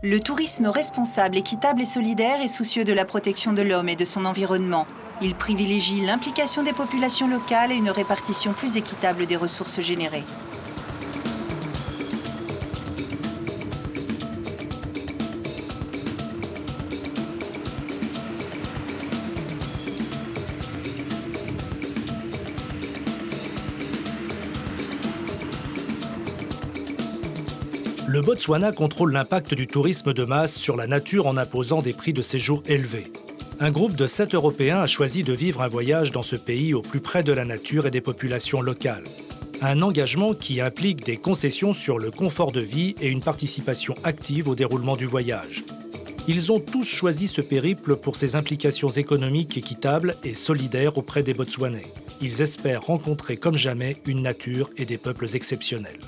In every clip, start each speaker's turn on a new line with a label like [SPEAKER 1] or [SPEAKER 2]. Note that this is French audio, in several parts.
[SPEAKER 1] Le tourisme responsable, équitable et solidaire est soucieux de la protection de l'homme et de son environnement. Il privilégie l'implication des populations locales et une répartition plus équitable des ressources générées.
[SPEAKER 2] Le Botswana contrôle l'impact du tourisme de masse sur la nature en imposant des prix de séjour élevés. Un groupe de 7 Européens a choisi de vivre un voyage dans ce pays au plus près de la nature et des populations locales. Un engagement qui implique des concessions sur le confort de vie et une participation active au déroulement du voyage. Ils ont tous choisi ce périple pour ses implications économiques équitables et solidaires auprès des Botswanais. Ils espèrent rencontrer comme jamais une nature et des peuples exceptionnels.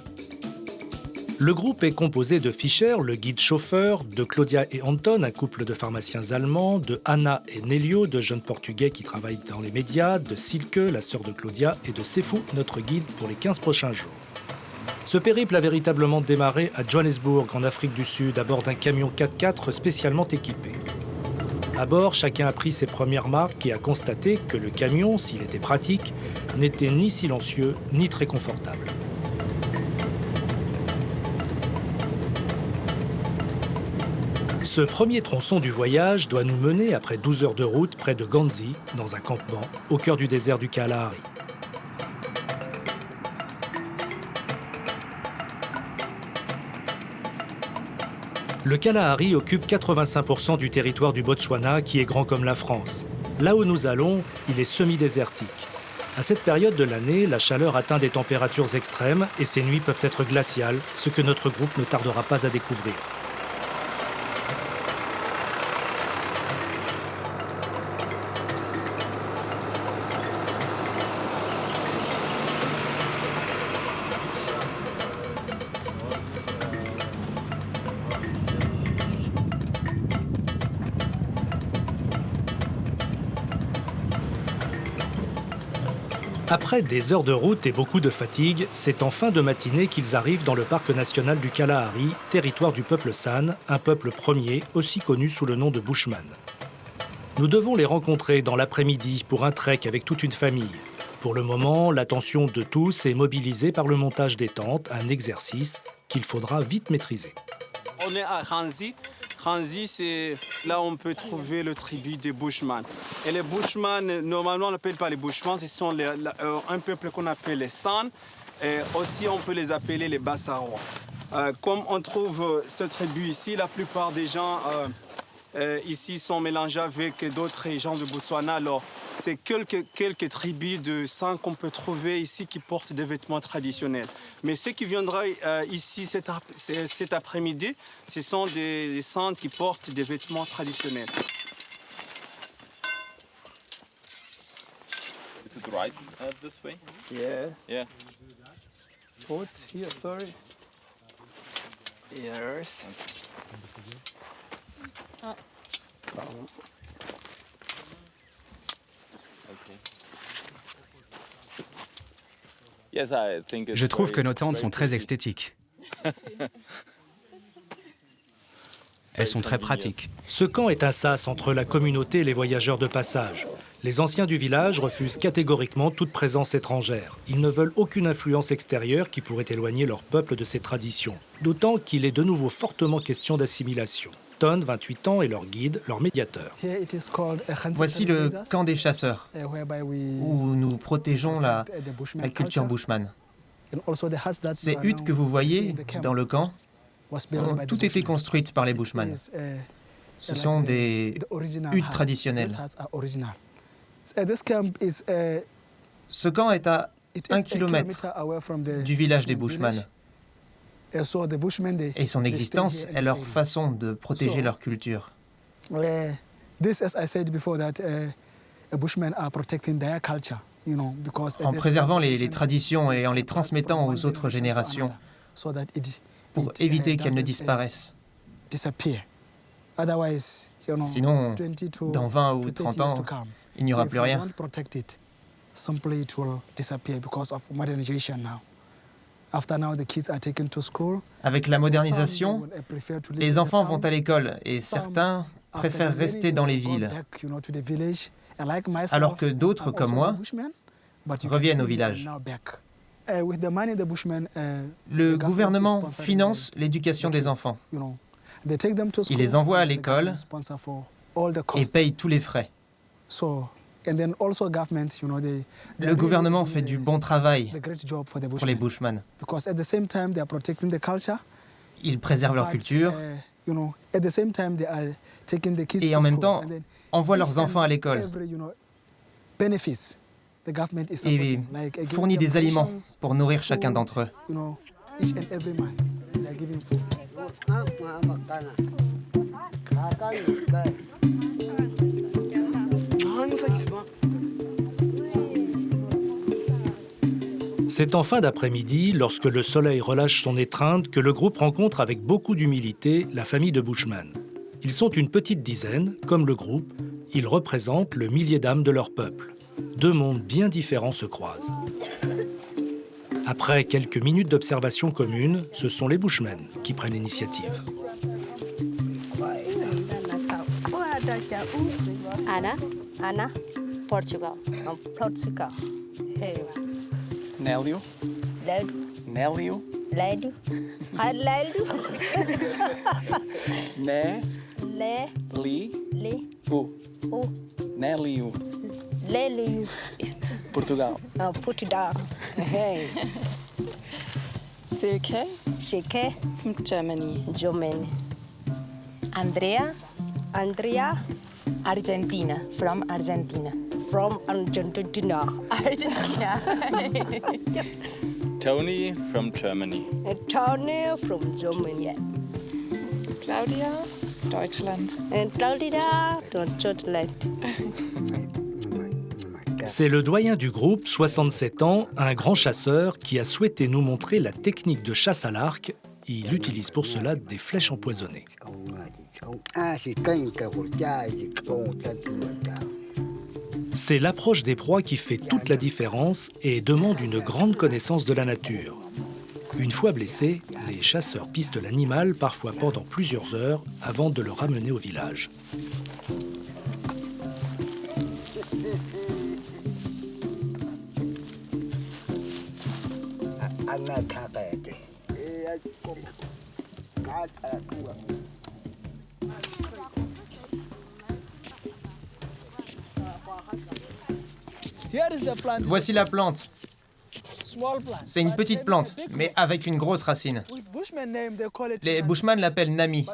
[SPEAKER 2] Le groupe est composé de Fischer, le guide chauffeur, de Claudia et Anton, un couple de pharmaciens allemands, de Anna et Nelio, deux jeunes Portugais qui travaillent dans les médias, de Silke, la sœur de Claudia, et de Sefu, notre guide pour les 15 prochains jours. Ce périple a véritablement démarré à Johannesburg, en Afrique du Sud, à bord d'un camion 4x4 spécialement équipé. À bord, chacun a pris ses premières marques et a constaté que le camion, s'il était pratique, n'était ni silencieux ni très confortable. Ce premier tronçon du voyage doit nous mener, après 12 heures de route, près de Ganzi, dans un campement, au cœur du désert du Kalahari. Le Kalahari occupe 85% du territoire du Botswana, qui est grand comme la France. Là où nous allons, il est semi-désertique. À cette période de l'année, la chaleur atteint des températures extrêmes et ces nuits peuvent être glaciales, ce que notre groupe ne tardera pas à découvrir. Après des heures de route et beaucoup de fatigue, c'est en fin de matinée qu'ils arrivent dans le parc national du Kalahari, territoire du peuple San, un peuple premier, aussi connu sous le nom de Bushman. Nous devons les rencontrer dans l'après-midi pour un trek avec toute une famille. Pour le moment, l'attention de tous est mobilisée par le montage des tentes, un exercice qu'il faudra vite maîtriser.
[SPEAKER 3] On est à Ganzi. Ganzi, c'est là où on peut trouver le tribu des Bushman. Et les Bushman, normalement, on n'appelle pas les Bushman, ce sont un peuple qu'on appelle les San. Et aussi, on peut les appeler les Bassarois. Comme on trouve ce tribu ici, la plupart des gens ici sont mélangés avec d'autres gens de Botswana. Alors, c'est quelques tribus de San qu'on peut trouver ici qui portent des vêtements traditionnels. Mais ceux qui viendront ici cet après-midi, ce sont des San qui portent des vêtements traditionnels.
[SPEAKER 4] Is it right this way?
[SPEAKER 3] Yeah.
[SPEAKER 4] Yeah.
[SPEAKER 3] Put here, sorry. Yes.
[SPEAKER 4] Okay. Yes, I think it's
[SPEAKER 5] Je trouve que
[SPEAKER 4] very-
[SPEAKER 5] nos tentes sont
[SPEAKER 4] very
[SPEAKER 5] très
[SPEAKER 4] pretty.
[SPEAKER 5] esthétiques. Elles sont très pratiques.
[SPEAKER 2] Ce camp est un sas entre la communauté et les voyageurs de passage. Les anciens du village refusent catégoriquement toute présence étrangère. Ils ne veulent aucune influence extérieure qui pourrait éloigner leur peuple de ses traditions. D'autant qu'il est de nouveau fortement question d'assimilation. Ton, 28 ans, est leur guide, leur médiateur.
[SPEAKER 6] Voici le camp des chasseurs, où nous protégeons la culture Bushman. Ces huttes que vous voyez dans le camp ont toutes été construites par les Bushman. Ce sont des huttes traditionnelles. Ce camp est à 1 kilomètre du village des Bushman. Et son existence est leur façon de protéger leur culture. En préservant les traditions et en les transmettant aux autres générations pour éviter qu'elles ne disparaissent. Sinon, dans 20 ou 30 ans, il n'y aura plus rien. Avec la modernisation, les enfants vont à l'école et certains préfèrent rester dans les villes, alors que d'autres, comme moi, reviennent au village. Le gouvernement finance l'éducation des enfants. Il les envoie à l'école et paye tous les frais. Le gouvernement fait du bon travail pour les Bushmen. Ils préservent leur culture et en même temps envoient leurs enfants à l'école et fournit des aliments pour nourrir chacun d'entre eux.
[SPEAKER 2] C'est en fin d'après-midi, lorsque le soleil relâche son étreinte, que le groupe rencontre avec beaucoup d'humilité la famille de Bushman. Ils sont une petite dizaine, comme le groupe. Ils représentent le millier d'âmes de leur peuple. Deux mondes bien différents se croisent. Après quelques minutes d'observation commune, ce sont les Bushmen qui prennent l'initiative.
[SPEAKER 7] Anna, Portugal. Portugal.
[SPEAKER 8] Nélio.
[SPEAKER 7] Lédio.
[SPEAKER 8] Nélio.
[SPEAKER 7] Lédio. Lédio.
[SPEAKER 8] Né.
[SPEAKER 7] Lé.
[SPEAKER 8] Li.
[SPEAKER 7] Lé.
[SPEAKER 8] U.
[SPEAKER 7] O.
[SPEAKER 8] Nélio.
[SPEAKER 7] Lélio.
[SPEAKER 8] Portugal.
[SPEAKER 7] Portugal. Hey.
[SPEAKER 9] Silke.
[SPEAKER 7] Silke.
[SPEAKER 9] Germany.
[SPEAKER 7] Germany.
[SPEAKER 9] Andrea.
[SPEAKER 7] Andrea.
[SPEAKER 9] Argentina. From Argentina.
[SPEAKER 7] From Argentina.
[SPEAKER 9] Argentina.
[SPEAKER 4] Tony from Germany.
[SPEAKER 7] Tony from Germany.
[SPEAKER 9] Claudia. Deutschland.
[SPEAKER 7] And Claudia. Deutschland.
[SPEAKER 2] C'est le doyen du groupe, 67 ans, un grand chasseur qui a souhaité nous montrer la technique de chasse à l'arc. Il utilise pour cela des flèches empoisonnées. C'est l'approche des proies qui fait toute la différence et demande une grande connaissance de la nature. Une fois blessé, les chasseurs pistent l'animal, parfois pendant plusieurs heures, avant de le ramener au village.
[SPEAKER 6] Voici la plante. C'est une petite plante, mais avec une grosse racine. Les Bushmen l'appellent Nami.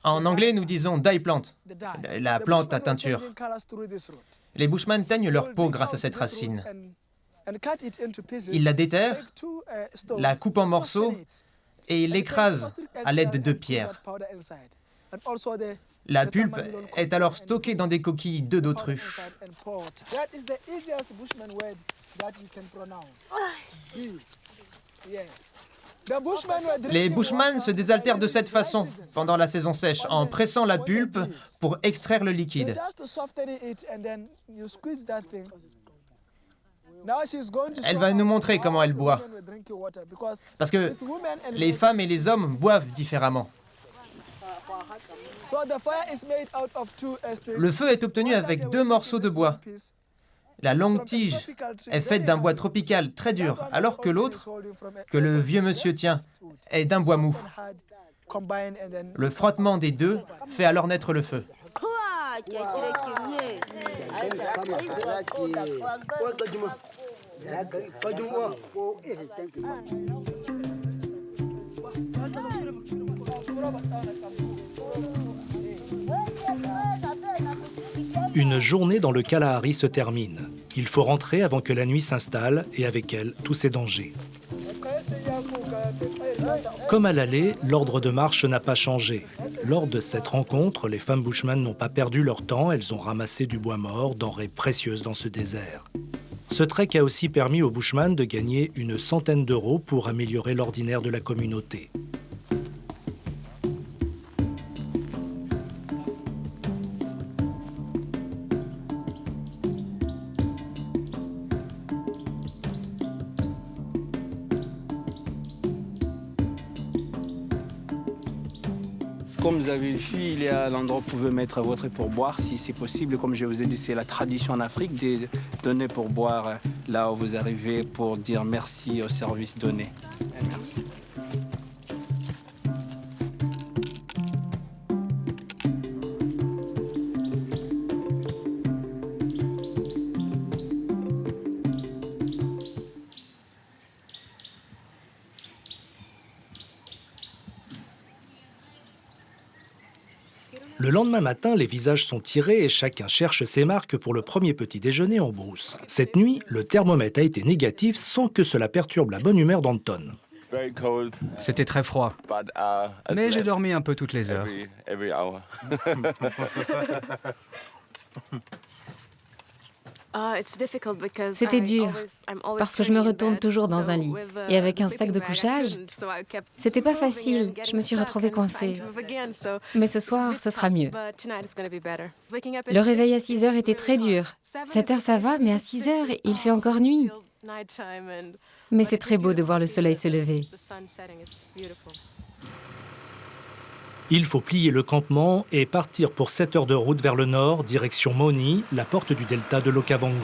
[SPEAKER 6] En anglais, nous disons dye plant, la plante à teinture. Les Bushmen teignent leur peau grâce à cette racine. Ils la déterrent, la coupent en morceaux et l'écrasent à l'aide de 2 pierres. La pulpe est alors stockée dans des coquilles d'œufs d'autruche. Les Bushmen se désaltèrent de cette façon pendant la saison sèche, en pressant la pulpe pour extraire le liquide. Elle va nous montrer comment elle boit. Parce que les femmes et les hommes boivent différemment. Le feu est obtenu avec 2 morceaux de bois. La longue tige est faite d'un bois tropical très dur, alors que l'autre, que le vieux monsieur tient, est d'un bois mou. Le frottement des deux fait alors naître le feu.
[SPEAKER 2] Une journée dans le Kalahari se termine. Il faut rentrer avant que la nuit s'installe et avec elle tous ses dangers. Comme à l'aller, l'ordre de marche n'a pas changé. Lors de cette rencontre, les femmes Bushman n'ont pas perdu leur temps, elles ont ramassé du bois mort, denrée précieuse dans ce désert. Ce trek a aussi permis aux Bushman de gagner une centaine d'euros pour améliorer l'ordinaire de la communauté.
[SPEAKER 3] Comme vous avez vu, il y a l'endroit où vous pouvez mettre votre pourboire si c'est possible. Comme je vous ai dit, c'est la tradition en Afrique de donner pourboire là où vous arrivez pour dire merci au service donné. Merci.
[SPEAKER 2] Le lendemain matin, les visages sont tirés et chacun cherche ses marques pour le premier petit déjeuner en brousse. Cette nuit, le thermomètre a été négatif sans que cela perturbe la bonne humeur d'Anton.
[SPEAKER 5] C'était très froid. Mais j'ai dormi un peu toutes les heures.
[SPEAKER 10] C'était dur, parce que je me retourne toujours dans un lit. Et avec un sac de couchage, c'était pas facile. Je me suis retrouvée coincée. Mais ce soir, ce sera mieux. Le réveil à 6 heures était très dur. 7 heures, ça va, mais à 6 heures, il fait encore nuit. Mais c'est très beau de voir le soleil se lever.
[SPEAKER 2] Il faut plier le campement et partir pour 7 heures de route vers le nord, direction Moni, la porte du delta de l'Okavango.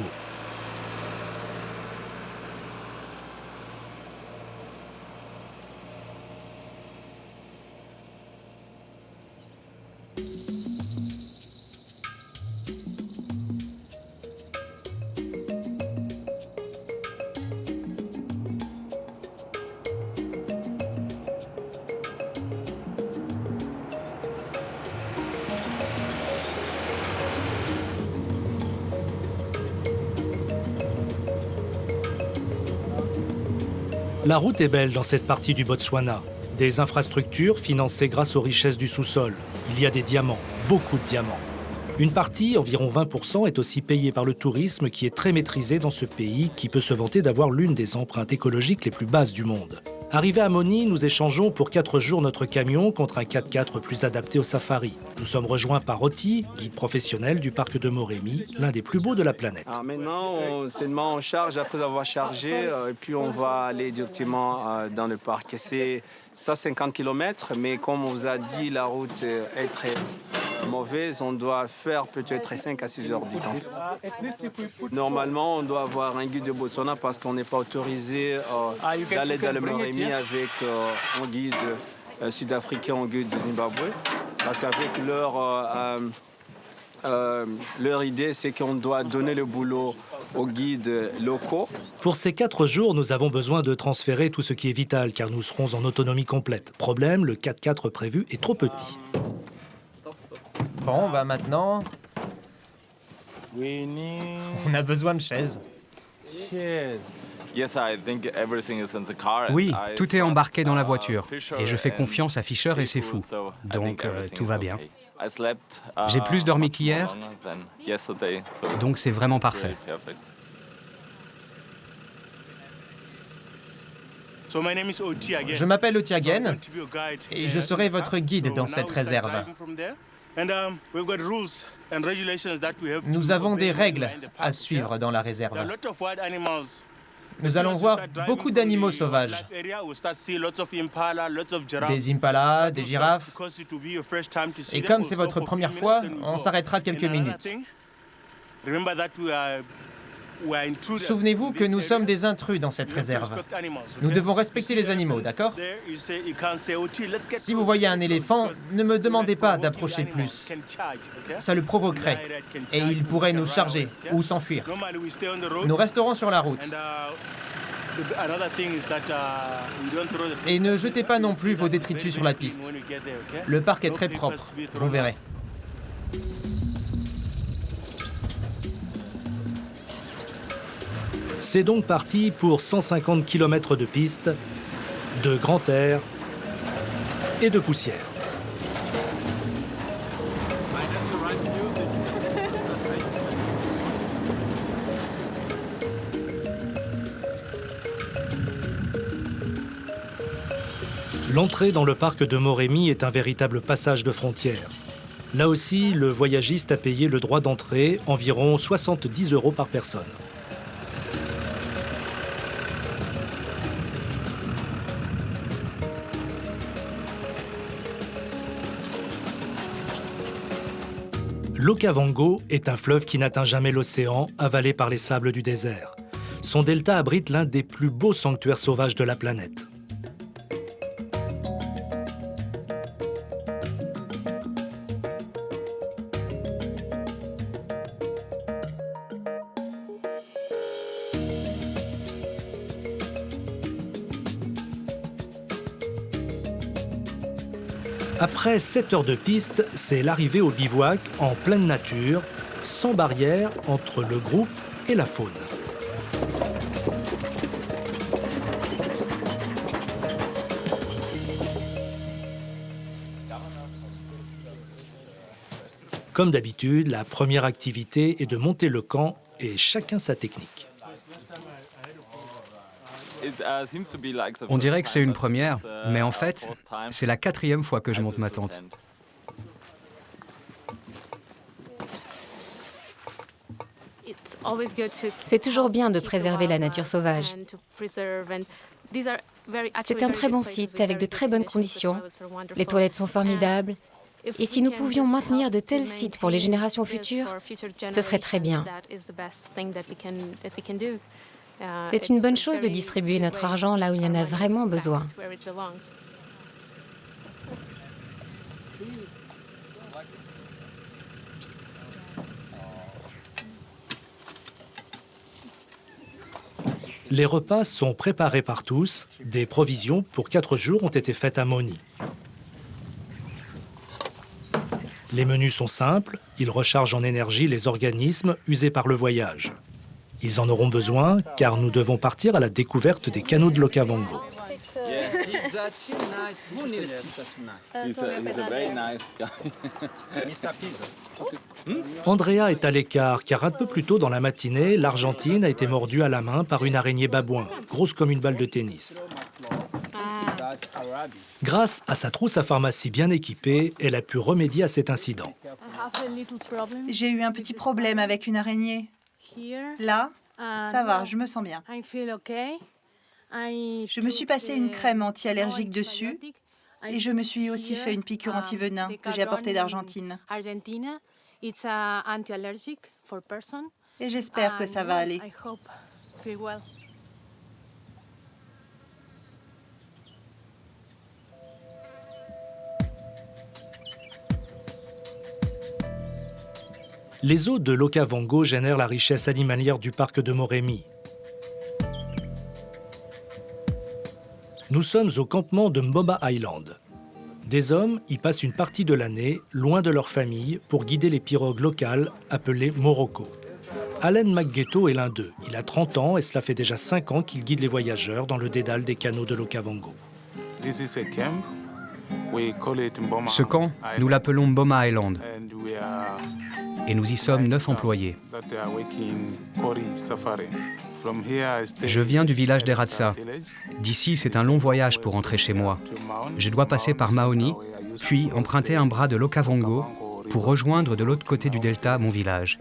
[SPEAKER 2] La route est belle dans cette partie du Botswana. Des infrastructures financées grâce aux richesses du sous-sol. Il y a des diamants, beaucoup de diamants. Une partie, environ 20%, est aussi payée par le tourisme qui est très maîtrisé dans ce pays qui peut se vanter d'avoir l'une des empreintes écologiques les plus basses du monde. Arrivés à Moni, nous échangeons pour 4 jours notre camion contre un 4x4 plus adapté au safari. Nous sommes rejoints par Oti, guide professionnel du parc de Moremi, l'un des plus beaux de la planète.
[SPEAKER 3] Alors maintenant, on charge après avoir chargé et puis on va aller directement dans le parc. C'est 150 km, mais comme on vous a dit, la route est très mauvaise. On doit faire peut-être 5 à 6 heures du temps. Normalement, on doit avoir un guide de Botswana parce qu'on n'est pas autorisé d'aller dans le Moremi avec un guide sud-africain, un guide de Zimbabwe. Parce qu'avec leur idée, c'est qu'on doit donner le boulot aux guides locaux.
[SPEAKER 2] Pour ces 4 jours, nous avons besoin de transférer tout ce qui est vital car nous serons en autonomie complète. Problème, le 4x4 prévu est trop petit.
[SPEAKER 6] Bon, bah maintenant... On a besoin de chaises.
[SPEAKER 5] Oui, tout est embarqué dans la voiture. Et je fais confiance à Fisher et ses fous. Donc, tout va bien. J'ai plus dormi qu'hier, donc c'est vraiment parfait.
[SPEAKER 6] Je m'appelle Otiagen et je serai votre guide dans cette réserve. Nous avons des règles à suivre dans la réserve. Nous allons voir beaucoup d'animaux sauvages. Des impalas, des girafes. Et comme c'est votre première fois, on s'arrêtera quelques minutes. Souvenez-vous que nous sommes des intrus dans cette réserve. Nous devons respecter les animaux, d'accord? Si vous voyez un éléphant, ne me demandez pas d'approcher plus. Ça le provoquerait et il pourrait nous charger ou s'enfuir. Nous resterons sur la route. Et ne jetez pas non plus vos détritus sur la piste. Le parc est très propre, vous verrez.
[SPEAKER 2] C'est donc parti pour 150 km de piste, de grand air et de poussière. L'entrée dans le parc de Moremi est un véritable passage de frontière. Là aussi, le voyagiste a payé le droit d'entrée, environ 70 € par personne. L'Okavango est un fleuve qui n'atteint jamais l'océan, avalé par les sables du désert. Son delta abrite l'un des plus beaux sanctuaires sauvages de la planète. Après 7 heures de piste, c'est l'arrivée au bivouac en pleine nature, sans barrière entre le groupe et la faune. Comme d'habitude, la première activité est de monter le camp et chacun sa technique.
[SPEAKER 5] On dirait que c'est une première, mais en fait, c'est la 4e fois que je monte ma tente.
[SPEAKER 10] C'est toujours bien de préserver la nature sauvage. C'est un très bon site avec de très bonnes conditions. Les toilettes sont formidables. Et si nous pouvions maintenir de tels sites pour les générations futures, ce serait très bien. C'est une bonne chose de distribuer notre argent là où il y en a vraiment besoin.
[SPEAKER 2] Les repas sont préparés par tous. Des provisions pour 4 jours ont été faites à Moni. Les menus sont simples, ils rechargent en énergie les organismes usés par le voyage. Ils en auront besoin car nous devons partir à la découverte des canaux de l'Okavango. Andrea est à l'écart car un peu plus tôt dans la matinée, l'Argentine a été mordue à la main par une araignée babouin, grosse comme une balle de tennis. Grâce à sa trousse à pharmacie bien équipée, elle a pu remédier à cet incident.
[SPEAKER 1] J'ai eu un petit problème avec une araignée. Là, ça va, je me sens bien. Je me suis passé une crème anti-allergique dessus et je me suis aussi fait une piqûre anti-venin que j'ai apportée d'Argentine. Et j'espère que ça va aller.
[SPEAKER 2] Les eaux de l'Okavango génèrent la richesse animalière du parc de Moremi. Nous sommes au campement de Mboma Island. Des hommes y passent une partie de l'année, loin de leur famille, pour guider les pirogues locales appelées Morocco. Allen McGhetto est l'un d'eux. Il a 30 ans et cela fait déjà 5 ans qu'il guide les voyageurs dans le dédale des canaux de l'Okavango.
[SPEAKER 5] Ce camp, nous l'appelons Mboma Island. Et nous y sommes 9 employés. Je viens du village d'Eratsa. D'ici, c'est un long voyage pour rentrer chez moi. Je dois passer par Maoni, puis emprunter un bras de l'Okavango pour rejoindre de l'autre côté du delta mon village.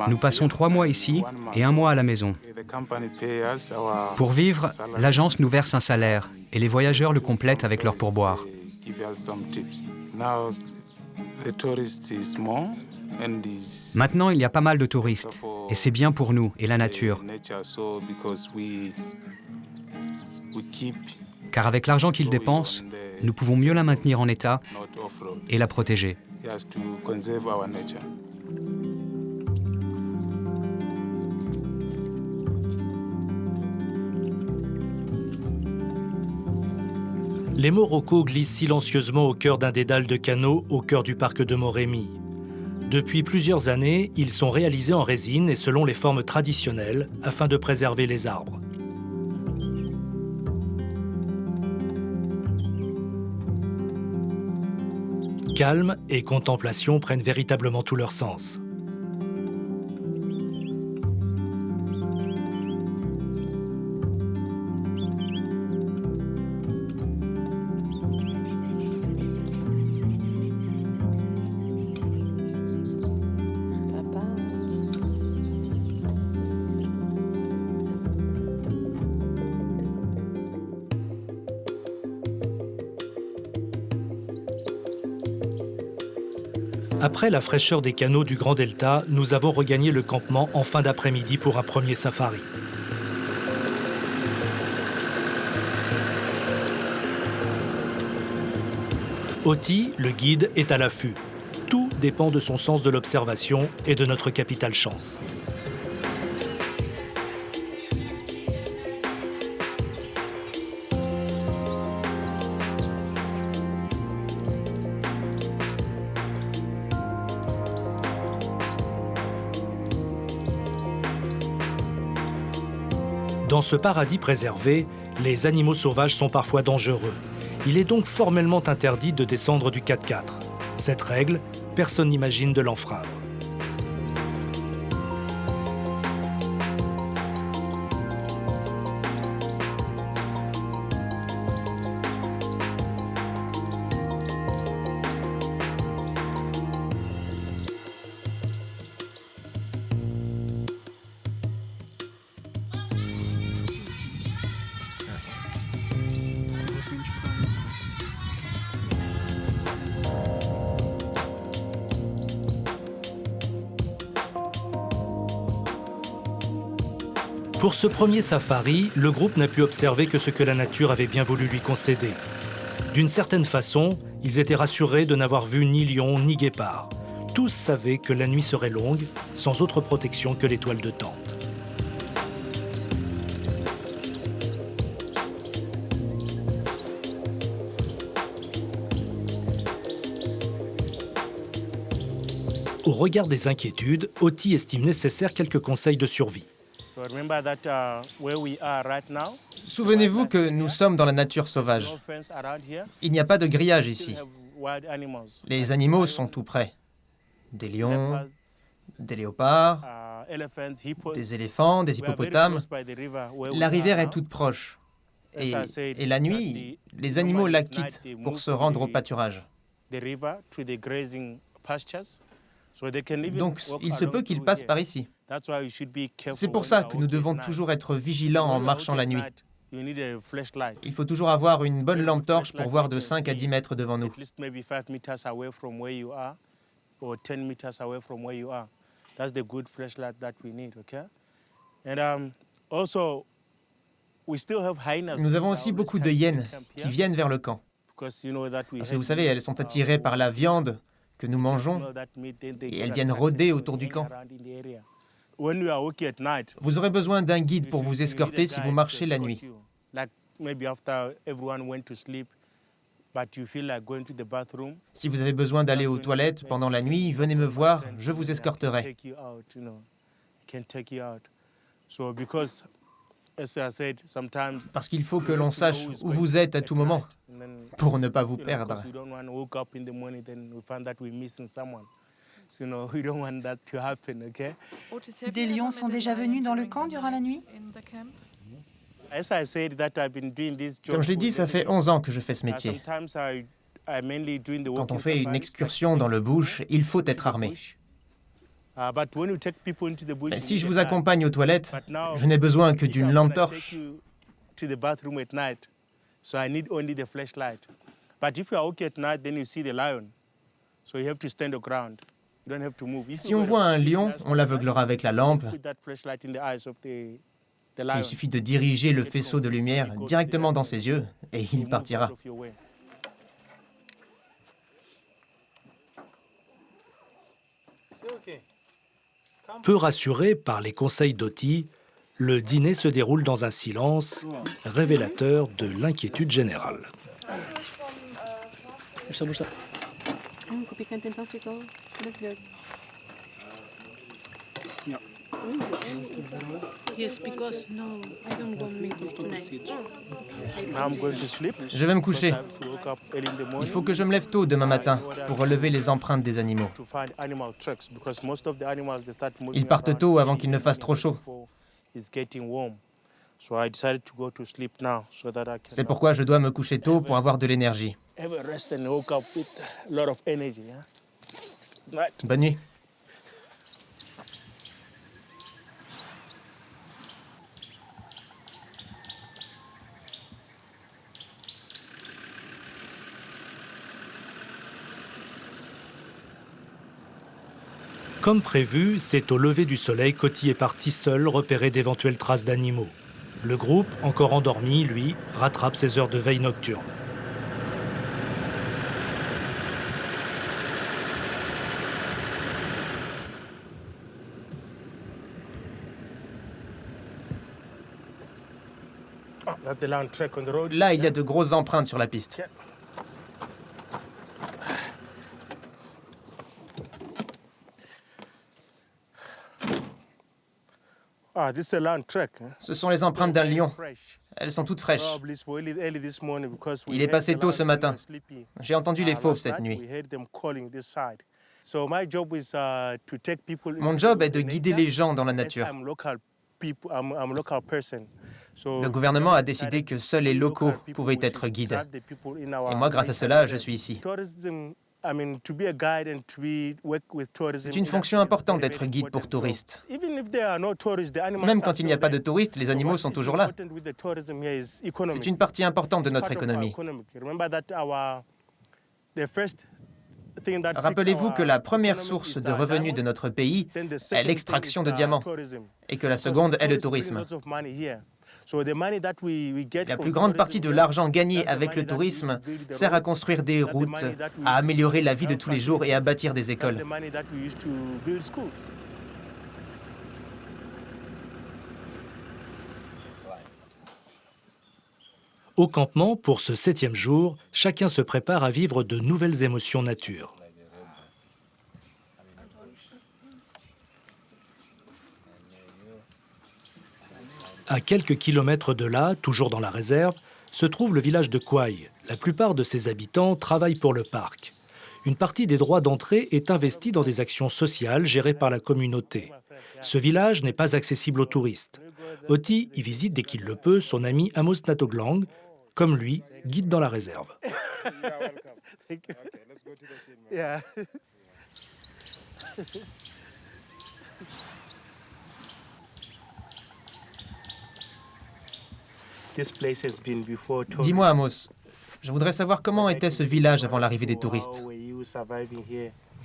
[SPEAKER 5] Nous passons 3 mois ici et 1 mois à la maison. Pour vivre, l'agence nous verse un salaire et les voyageurs le complètent avec leur pourboire. Maintenant, il y a pas mal de touristes, et c'est bien pour nous et la nature. Car avec l'argent qu'ils dépensent, nous pouvons mieux la maintenir en état et la protéger.
[SPEAKER 2] Les Morocco glissent silencieusement au cœur d'un dédale de canaux au cœur du parc de Moremi. Depuis plusieurs années, ils sont réalisés en résine et selon les formes traditionnelles afin de préserver les arbres. Calme et contemplation prennent véritablement tout leur sens. Après la fraîcheur des canaux du Grand Delta, nous avons regagné le campement en fin d'après-midi pour un premier safari. Oti, le guide, est à l'affût. Tout dépend de son sens de l'observation et de notre capitale chance. Dans ce paradis préservé, les animaux sauvages sont parfois dangereux. Il est donc formellement interdit de descendre du 4x4. Cette règle, personne n'imagine de l'enfreindre. Pour ce premier safari, le groupe n'a pu observer que ce que la nature avait bien voulu lui concéder. D'une certaine façon, ils étaient rassurés de n'avoir vu ni lion ni guépard. Tous savaient que la nuit serait longue, sans autre protection que les toiles de tente. Au regard des inquiétudes, Oti estime nécessaire quelques conseils de survie.
[SPEAKER 6] Souvenez-vous que nous sommes dans la nature sauvage. Il n'y a pas de grillage ici. Les animaux sont tout près. Des lions, des léopards, des éléphants, des hippopotames. La rivière est toute proche. Et la nuit, les animaux la quittent pour se rendre au pâturage. Donc, il se peut qu'ils passent par ici. C'est pour ça que nous devons toujours être vigilants en marchant la nuit. Il faut toujours avoir une bonne lampe torche pour voir de 5 à 10 mètres devant nous. Nous avons aussi beaucoup de hyènes qui viennent vers le camp. Parce que vous savez, elles sont attirées par la viande que nous mangeons et elles viennent rôder autour du camp. Vous aurez besoin d'un guide pour vous escorter si vous marchez la nuit. Si vous avez besoin d'aller aux toilettes pendant la nuit, venez me voir, je vous escorterai. Parce qu'il faut que l'on sache où vous êtes à tout moment pour ne pas vous perdre.
[SPEAKER 1] Des lions sont déjà venus dans le camp durant la nuit?
[SPEAKER 6] Comme je l'ai dit, ça fait 11 ans que je fais ce métier. Quand on fait une excursion dans le bush, il faut être armé. Mais si je vous accompagne aux toilettes, je n'ai besoin que d'une lampe torche. Si on voit un lion, on l'aveuglera avec la lampe. Il suffit de diriger le faisceau de lumière directement dans ses yeux et il partira.
[SPEAKER 2] Peu rassuré par les conseils d'Oti, le dîner se déroule dans un silence révélateur de l'inquiétude générale.
[SPEAKER 6] Je vais me coucher. Il faut que je me lève tôt demain matin pour relever les empreintes des animaux. Ils partent tôt avant qu'il ne fasse trop chaud. C'est pourquoi je dois me coucher tôt pour avoir de l'énergie. Bonne nuit.
[SPEAKER 2] Comme prévu, c'est au lever du soleil qu'Oti est parti seul repérer d'éventuelles traces d'animaux. Le groupe, encore endormi, lui, rattrape ses heures de veille nocturne.
[SPEAKER 6] Là, il y a de grosses empreintes sur la piste. Ce sont les empreintes d'un lion. Elles sont toutes fraîches. Il est passé tôt ce matin. J'ai entendu les fauves cette nuit. Mon job est de guider les gens dans la nature. Le gouvernement a décidé que seuls les locaux pouvaient être guides. Et moi, grâce à cela, je suis ici. C'est une fonction importante d'être guide pour touristes. Même quand il n'y a pas de touristes, les animaux sont toujours là. C'est une partie importante de notre économie. Rappelez-vous que la première source de revenus de notre pays est l'extraction de diamants et que la seconde est le tourisme. La plus grande partie de l'argent gagné avec le tourisme sert à construire des routes, à améliorer la vie de tous les jours et à bâtir des écoles.
[SPEAKER 2] Au campement, pour ce 7e jour, chacun se prépare à vivre de nouvelles émotions nature. À quelques kilomètres de là, toujours dans la réserve, se trouve le village de Kwai. La plupart de ses habitants travaillent pour le parc. Une partie des droits d'entrée est investie dans des actions sociales gérées par la communauté. Ce village n'est pas accessible aux touristes. Oti y visite dès qu'il le peut son ami Amos Natoglang, comme lui, guide dans la réserve.
[SPEAKER 6] Dis-moi, Amos, je voudrais savoir comment était ce village avant l'arrivée des touristes.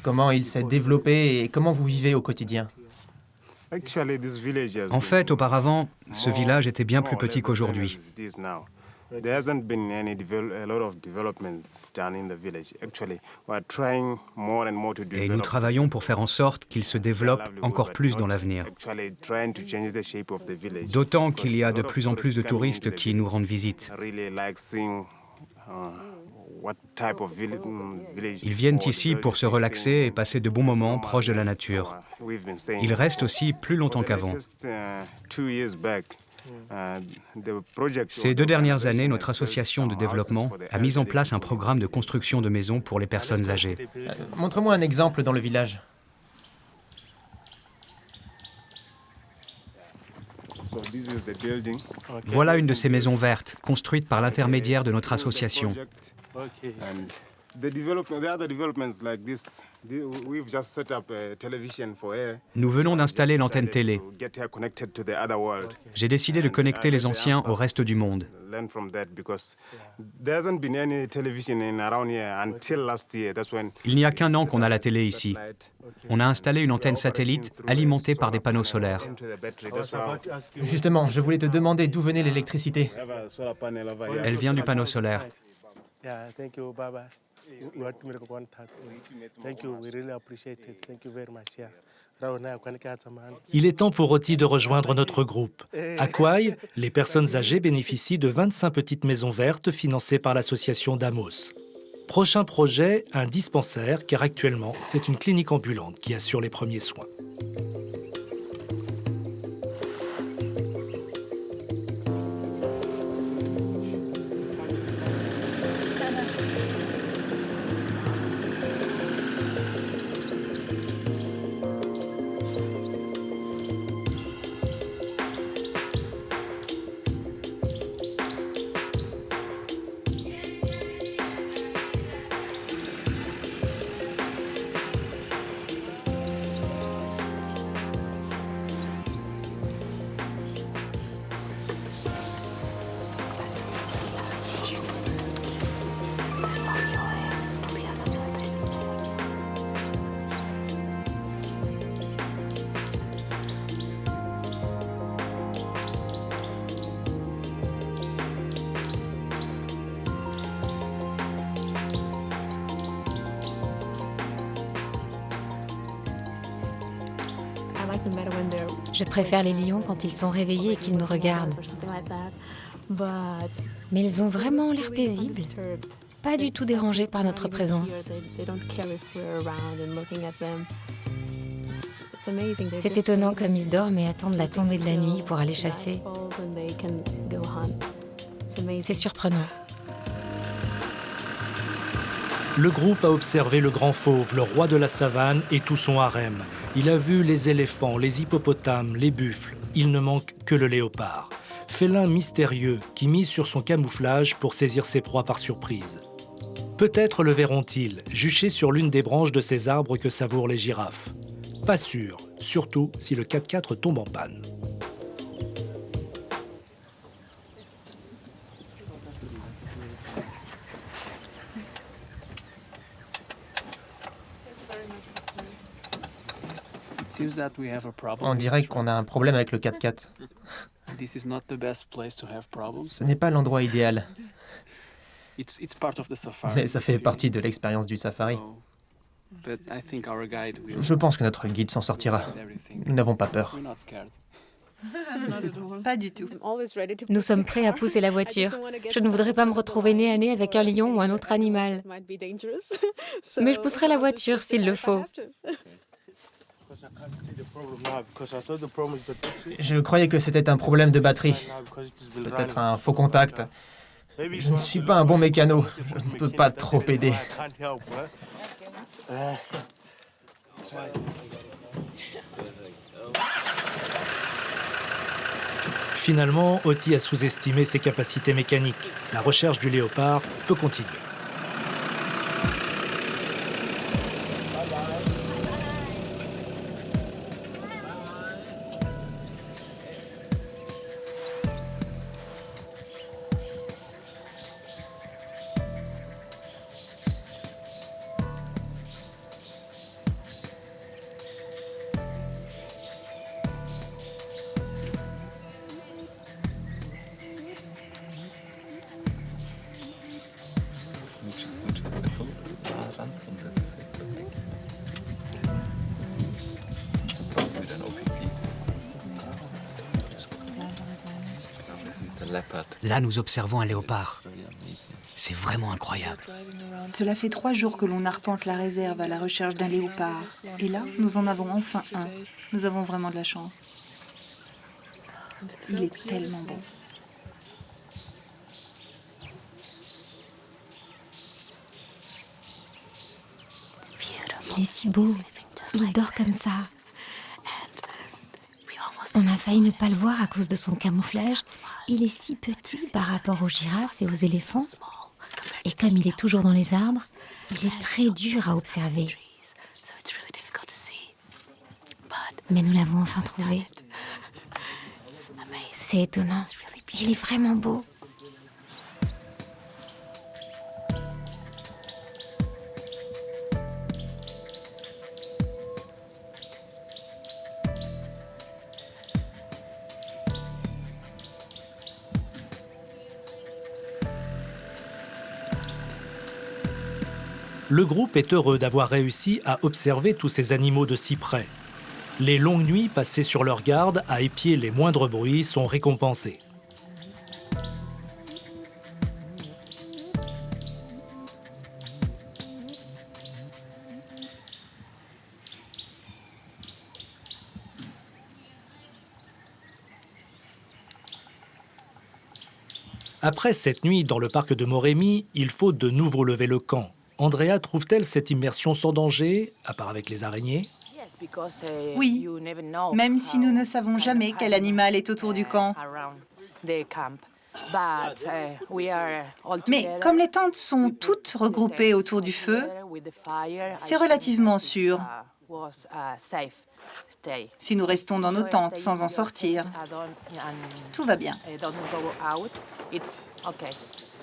[SPEAKER 6] Comment il s'est développé et comment vous vivez au quotidien.
[SPEAKER 5] En fait, auparavant, ce village était bien plus petit qu'aujourd'hui. Et nous travaillons pour faire en sorte qu'il se développe encore plus dans l'avenir. D'autant qu'il y a de plus en plus de touristes qui nous rendent visite. Ils viennent ici pour se relaxer et passer de bons moments proches de la nature. Ils restent aussi plus longtemps qu'avant. Ces 2 dernières années, notre association de développement a mis en place un programme de construction de maisons pour les personnes âgées.
[SPEAKER 6] Montre-moi un exemple dans le village.
[SPEAKER 5] Voilà une de ces maisons vertes, construite par l'intermédiaire de notre association. Nous venons d'installer l'antenne télé. J'ai décidé de connecter les anciens au reste du monde. Il n'y a qu'un an qu'on a la télé ici. On a installé une antenne satellite alimentée par des panneaux solaires.
[SPEAKER 6] Justement, je voulais te demander d'où venait l'électricité.
[SPEAKER 5] Elle vient du panneau solaire.
[SPEAKER 2] Il est temps pour Oti de rejoindre notre groupe. À Kwai, les personnes âgées bénéficient de 25 petites maisons vertes financées par l'association d'Amos. Prochain projet, un dispensaire, car actuellement, c'est une clinique ambulante qui assure les premiers soins.
[SPEAKER 10] Je préfère les lions quand ils sont réveillés et qu'ils me regardent. Mais ils ont vraiment l'air paisibles, pas du tout dérangés par notre présence. C'est étonnant comme ils dorment et attendent la tombée de la nuit pour aller chasser. C'est surprenant.
[SPEAKER 2] Le groupe a observé le grand fauve, le roi de la savane et tout son harem. Il a vu les éléphants, les hippopotames, les buffles. Il ne manque que le léopard. Félin mystérieux qui mise sur son camouflage pour saisir ses proies par surprise. Peut-être le verront-ils, juché sur l'une des branches de ces arbres que savourent les girafes. Pas sûr, surtout si le 4x4 tombe en panne.
[SPEAKER 6] On dirait qu'on a un problème avec le 4x4. Ce n'est pas l'endroit idéal. Mais ça fait partie de l'expérience du safari. Je pense que notre guide s'en sortira. Nous n'avons pas peur.
[SPEAKER 1] Pas du tout.
[SPEAKER 10] Nous sommes prêts à pousser la voiture. Je ne voudrais pas me retrouver nez à nez avec un lion ou un autre animal. Mais je pousserai la voiture s'il le faut.
[SPEAKER 6] Je croyais que c'était un problème de batterie. Peut-être un faux contact. Je ne suis pas un bon mécano. Je ne peux pas trop aider.
[SPEAKER 2] Finalement, Oti a sous-estimé ses capacités mécaniques. La recherche du léopard peut continuer.
[SPEAKER 5] Là, nous observons un léopard. C'est vraiment incroyable.
[SPEAKER 1] Cela fait 3 jours que l'on arpente la réserve à la recherche d'un léopard. Et là, nous en avons enfin un. Nous avons vraiment de la chance. Il est tellement beau.
[SPEAKER 10] Il est si beau. Il dort comme ça. On a failli ne pas le voir à cause de son camouflage. Il est si petit par rapport aux girafes et aux éléphants. Et comme il est toujours dans les arbres, il est très dur à observer. Mais nous l'avons enfin trouvé. C'est étonnant. Il est vraiment beau.
[SPEAKER 2] Le groupe est heureux d'avoir réussi à observer tous ces animaux de si près. Les longues nuits passées sur leur garde à épier les moindres bruits sont récompensées. Après cette nuit dans le parc de Moremi, il faut de nouveau lever le camp. Andrea trouve-t-elle cette immersion sans danger, à part avec les araignées?
[SPEAKER 1] Oui, même si nous ne savons jamais quel animal est autour du camp. Mais comme les tentes sont toutes regroupées autour du feu, c'est relativement sûr. Si nous restons dans nos tentes sans en sortir, tout va bien.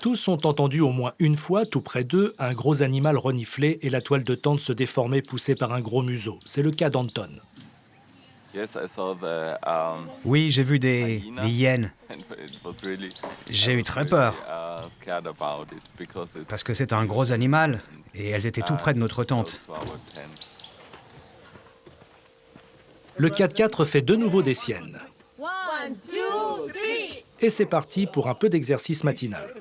[SPEAKER 2] Tous ont entendu au moins une fois, tout près d'eux, un gros animal renifler et la toile de tente se déformer poussée par un gros museau. C'est le cas d'Anton.
[SPEAKER 5] Oui, j'ai vu des hyènes. J'ai eu très peur. Parce que c'est un gros animal et elles étaient tout près de notre tente.
[SPEAKER 2] Le 4x4 fait de nouveau des siennes. Et c'est parti pour un peu d'exercice matinal.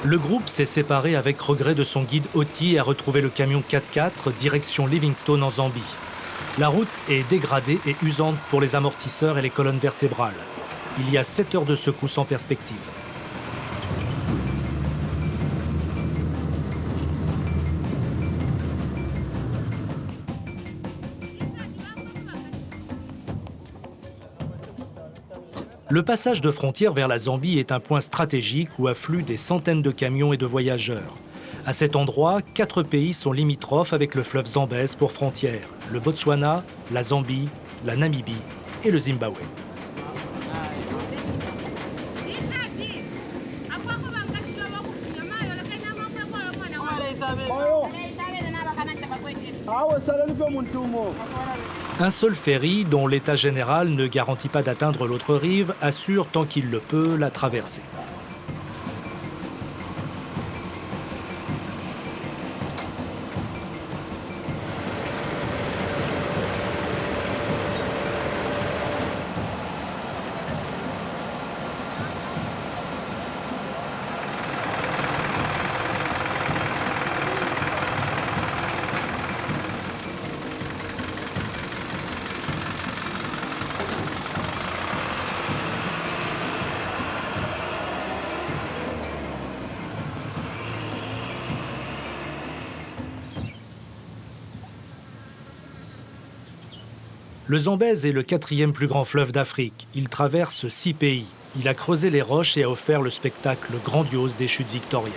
[SPEAKER 2] Le groupe s'est séparé avec regret de son guide Oti et a retrouvé le camion 4x4 direction Livingstone en Zambie. La route est dégradée et usante pour les amortisseurs et les colonnes vertébrales. Il y a 7 heures de secousse en perspective. Le passage de frontière vers la Zambie est un point stratégique où affluent des centaines de camions et de voyageurs. À cet endroit, 4 pays sont limitrophes avec le fleuve Zambèze pour frontière: le Botswana, la Zambie, la Namibie et le Zimbabwe. Un seul ferry, dont l'état général ne garantit pas d'atteindre l'autre rive, assure tant qu'il le peut la traversée. Le Zambèze est le 4e plus grand fleuve d'Afrique. Il traverse 6 pays. Il a creusé les roches et a offert le spectacle grandiose des chutes Victoria.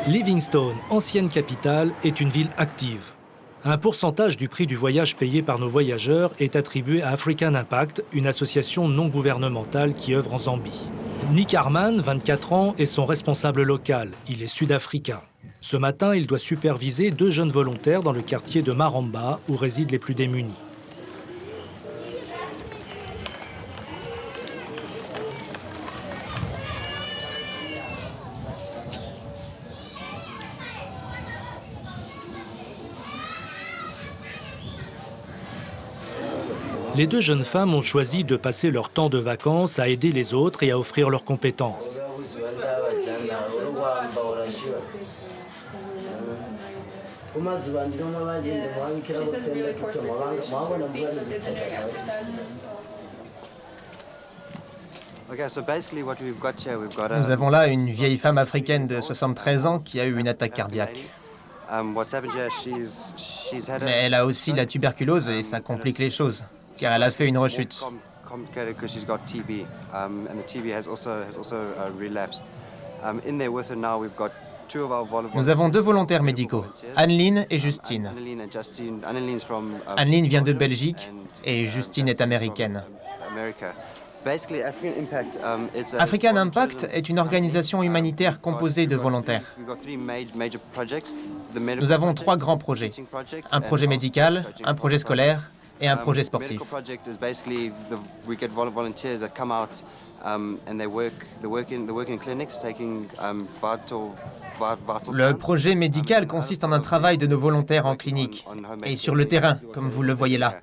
[SPEAKER 2] Livingstone, ancienne capitale, est une ville active. Un pourcentage du prix du voyage payé par nos voyageurs est attribué à African Impact, une association non gouvernementale qui œuvre en Zambie. Nick Harman, 24 ans, est son responsable local. Il est sud-africain. Ce matin, il doit superviser 2 jeunes volontaires dans le quartier de Maramba, où résident les plus démunis. Les 2 jeunes femmes ont choisi de passer leur temps de vacances à aider les autres et à offrir leurs compétences.
[SPEAKER 6] Nous avons là une vieille femme africaine de 73 ans qui a eu une attaque cardiaque. Mais elle a aussi la tuberculose et ça complique les choses, car elle a fait une rechute. Nous avons 2 volontaires médicaux, Anneline et Justine. Anneline vient de Belgique et Justine est américaine. African Impact est une organisation humanitaire composée de volontaires. Nous avons 3 grands projets. Un projet médical, un projet scolaire et un projet sportif. Le projet médical consiste en un travail de nos volontaires en clinique et sur le terrain, comme vous le voyez là,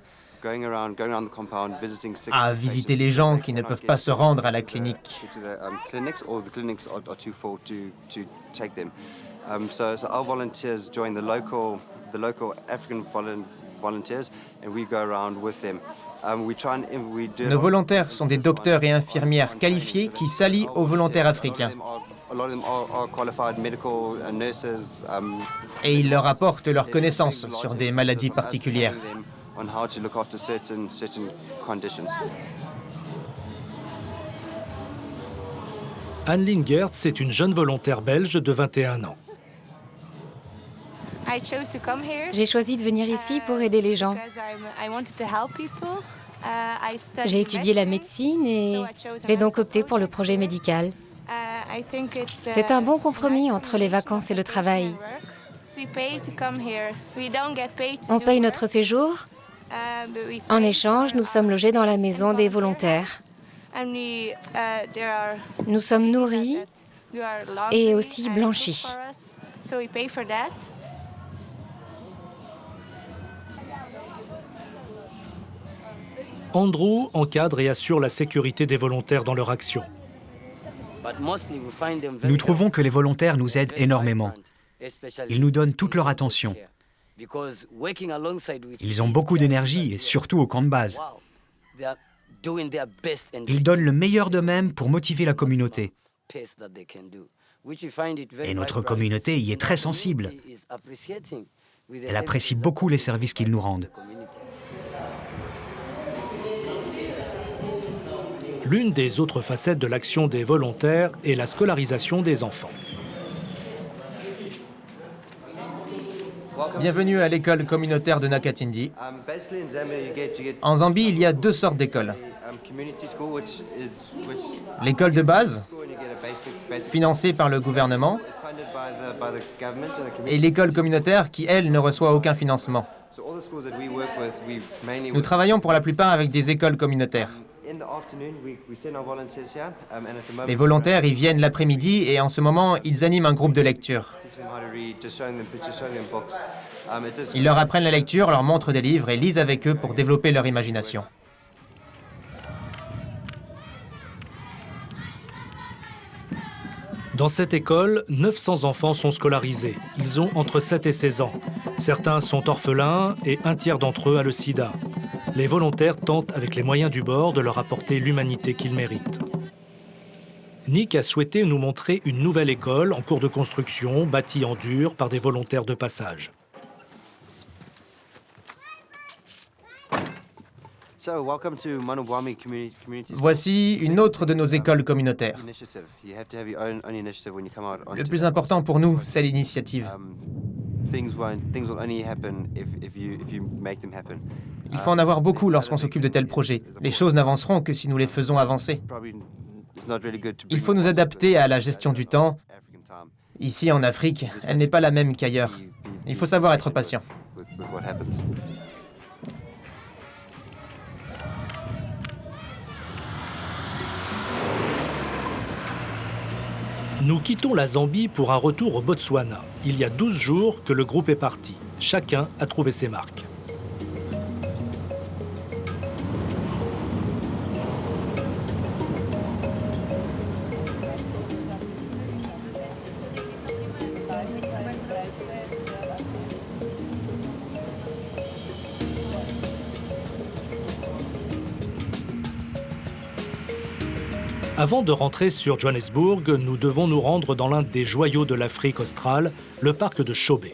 [SPEAKER 6] à visiter les gens qui ne peuvent pas se rendre à la clinique. Nos volontaires sont des docteurs et infirmières qualifiés qui s'allient aux volontaires africains. Et ils leur apportent leurs connaissances sur des maladies particulières.
[SPEAKER 2] Anne-Lynn Gertz est une jeune volontaire belge de 21 ans.
[SPEAKER 10] J'ai choisi de venir ici pour aider les gens. J'ai étudié la médecine et j'ai donc opté pour le projet médical. C'est un bon compromis entre les vacances et le travail. On paye notre séjour. En échange, nous sommes logés dans la maison des volontaires. Nous sommes nourris et aussi blanchis.
[SPEAKER 2] Andrew encadre et assure la sécurité des volontaires dans leur action.
[SPEAKER 5] Nous trouvons que les volontaires nous aident énormément. Ils nous donnent toute leur attention. Ils ont beaucoup d'énergie, et surtout au camp de base. Ils donnent le meilleur d'eux-mêmes pour motiver la communauté. Et notre communauté y est très sensible. Elle apprécie beaucoup les services qu'ils nous rendent.
[SPEAKER 2] L'une des autres facettes de l'action des volontaires est la scolarisation des enfants.
[SPEAKER 6] Bienvenue à l'école communautaire de Nakatindi. En Zambie, il y a 2 sortes d'écoles. L'école de base, financée par le gouvernement, et l'école communautaire qui, elle, ne reçoit aucun financement. Nous travaillons pour la plupart avec des écoles communautaires. Les volontaires y viennent l'après-midi et en ce moment, ils animent un groupe de lecture. Ils leur apprennent la lecture, leur montrent des livres et lisent avec eux pour développer leur imagination.
[SPEAKER 2] Dans cette école, 900 enfants sont scolarisés. Ils ont entre 7 et 16 ans. Certains sont orphelins et un tiers d'entre eux a le sida. Les volontaires tentent, avec les moyens du bord, de leur apporter l'humanité qu'ils méritent. Nick a souhaité nous montrer une nouvelle école en cours de construction, bâtie en dur par des volontaires de passage.
[SPEAKER 6] Voici une autre de nos écoles communautaires. Le plus important pour nous, c'est l'initiative. Il faut en avoir beaucoup lorsqu'on s'occupe de tels projets. Les choses n'avanceront que si nous les faisons avancer. Il faut nous adapter à la gestion du temps. Ici, en Afrique, elle n'est pas la même qu'ailleurs. Il faut savoir être patient.
[SPEAKER 2] Nous quittons la Zambie pour un retour au Botswana. Il y a 12 jours que le groupe est parti. Chacun a trouvé ses marques. Avant de rentrer sur Johannesburg, nous devons nous rendre dans l'un des joyaux de l'Afrique australe, le parc de Chobe.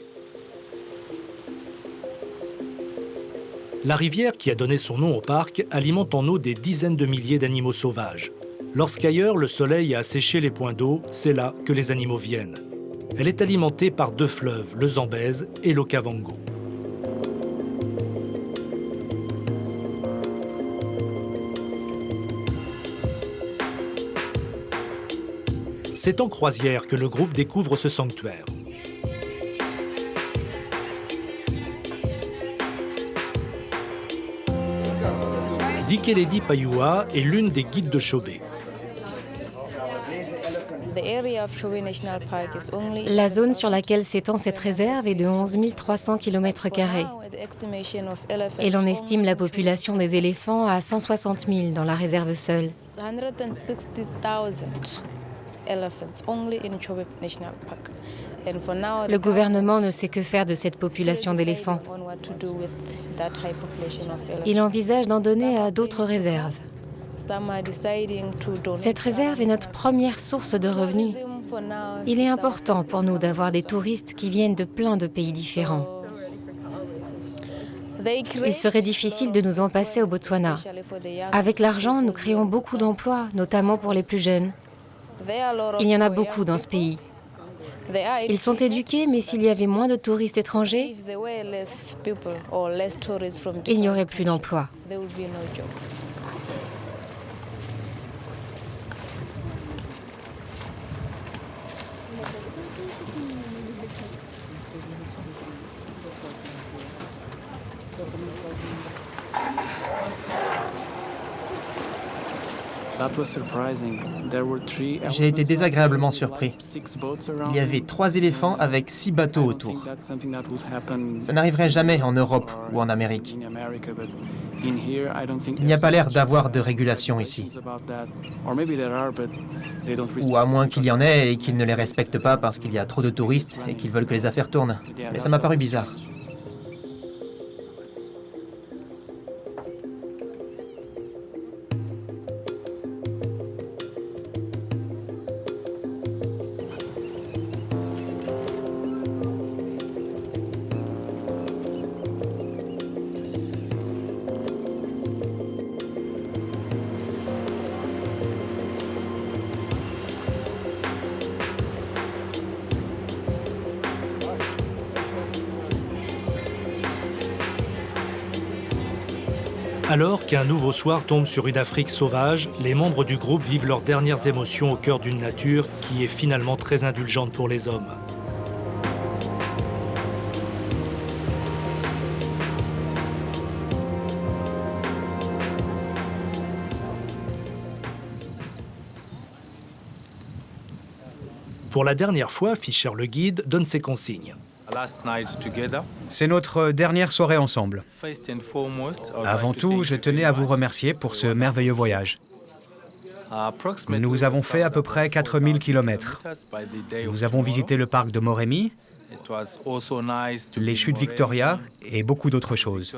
[SPEAKER 2] La rivière qui a donné son nom au parc alimente en eau des dizaines de milliers d'animaux sauvages. Lorsqu'ailleurs le soleil a asséché les points d'eau, c'est là que les animaux viennent. Elle est alimentée par 2 fleuves, le Zambèze et l'Okavango. C'est en croisière que le groupe découvre ce sanctuaire. Dikeledi Payua est l'une des guides de Chobe.
[SPEAKER 10] La zone sur laquelle s'étend cette réserve est de 11 300 km². Et l'on estime la population des éléphants à 160 000 dans la réserve seule. Le gouvernement ne sait que faire de cette population d'éléphants. Il envisage d'en donner à d'autres réserves. Cette réserve est notre première source de revenus. Il est important pour nous d'avoir des touristes qui viennent de plein de pays différents. Il serait difficile de nous en passer au Botswana. Avec l'argent, nous créons beaucoup d'emplois, notamment pour les plus jeunes. Il y en a beaucoup dans ce pays. Ils sont éduqués, mais s'il y avait moins de touristes étrangers, il n'y aurait plus d'emplois.
[SPEAKER 6] J'ai été désagréablement surpris. Il y avait 3 éléphants avec 6 bateaux autour. Ça n'arriverait jamais en Europe ou en Amérique. Il n'y a pas l'air d'avoir de régulation ici. Ou à moins qu'il y en ait et qu'ils ne les respectent pas parce qu'il y a trop de touristes et qu'ils veulent que les affaires tournent. Mais ça m'a paru bizarre.
[SPEAKER 2] Alors qu'un nouveau soir tombe sur une Afrique sauvage, les membres du groupe vivent leurs dernières émotions au cœur d'une nature qui est finalement très indulgente pour les hommes. Pour la dernière fois, Fischer le guide donne ses consignes.
[SPEAKER 5] C'est notre dernière soirée ensemble. Avant tout, je tenais à vous remercier pour ce merveilleux voyage. Nous avons fait à peu près 4000 km. Nous avons visité le parc de Moremi, les chutes Victoria et beaucoup d'autres choses.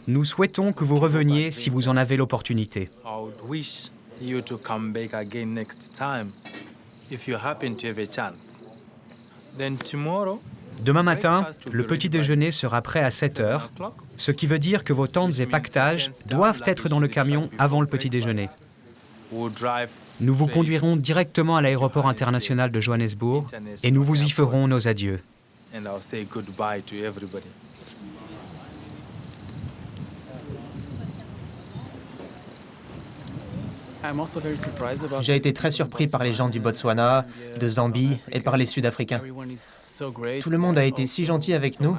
[SPEAKER 5] Nous souhaitons que vous reveniez si vous en avez l'opportunité. Demain matin, le petit déjeuner sera prêt à 7 heures, ce qui veut dire que vos tentes et pactages doivent être dans le camion avant le petit déjeuner. Nous vous conduirons directement à l'aéroport international de Johannesburg et nous vous y ferons nos adieux.
[SPEAKER 6] J'ai été très surpris par les gens du Botswana, de Zambie et par les Sud-Africains. Tout le monde a été si gentil avec nous.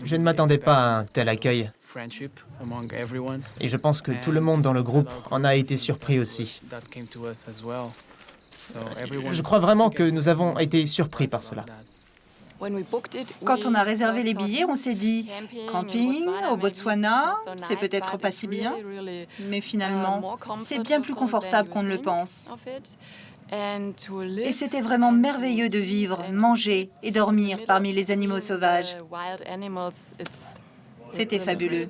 [SPEAKER 6] Je ne m'attendais pas à un tel accueil. Et je pense que tout le monde dans le groupe en a été surpris aussi. Je crois vraiment que nous avons été surpris par cela.
[SPEAKER 1] Quand on a réservé les billets, on s'est dit « Camping au Botswana, c'est peut-être pas si bien, mais finalement, c'est bien plus confortable qu'on ne le pense. » Et c'était vraiment merveilleux de vivre, manger et dormir parmi les animaux sauvages. C'était fabuleux.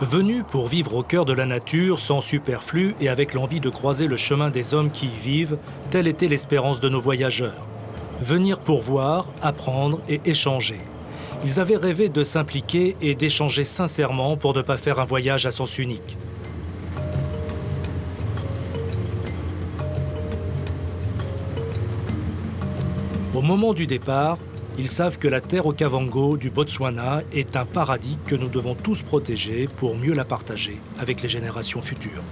[SPEAKER 2] Venus pour vivre au cœur de la nature, sans superflu et avec l'envie de croiser le chemin des hommes qui y vivent, telle était l'espérance de nos voyageurs. Venir pour voir, apprendre et échanger. Ils avaient rêvé de s'impliquer et d'échanger sincèrement pour ne pas faire un voyage à sens unique. Au moment du départ, ils savent que la terre Okavango du Botswana est un paradis que nous devons tous protéger pour mieux la partager avec les générations futures.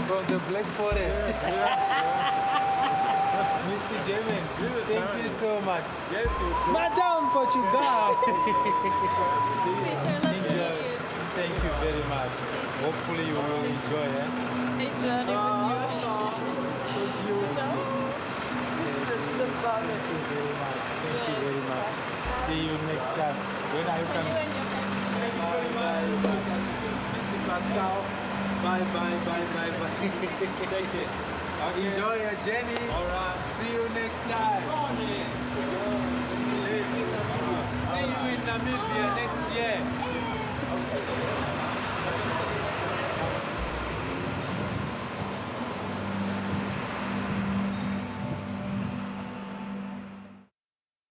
[SPEAKER 11] From the Black Forest. Mr. Jemen, thank you so much. Yes, Madame Portugal. Enjoy. Thank you very much. Hopefully you will enjoy it.
[SPEAKER 9] A journey with you. So,
[SPEAKER 11] Thank you very much. Thank you very much. See you next time. When are you coming? Bye. Mr. Pascal. Bye. Take it. Enjoy your journey. All right. See you next time. See you in Namibia next year.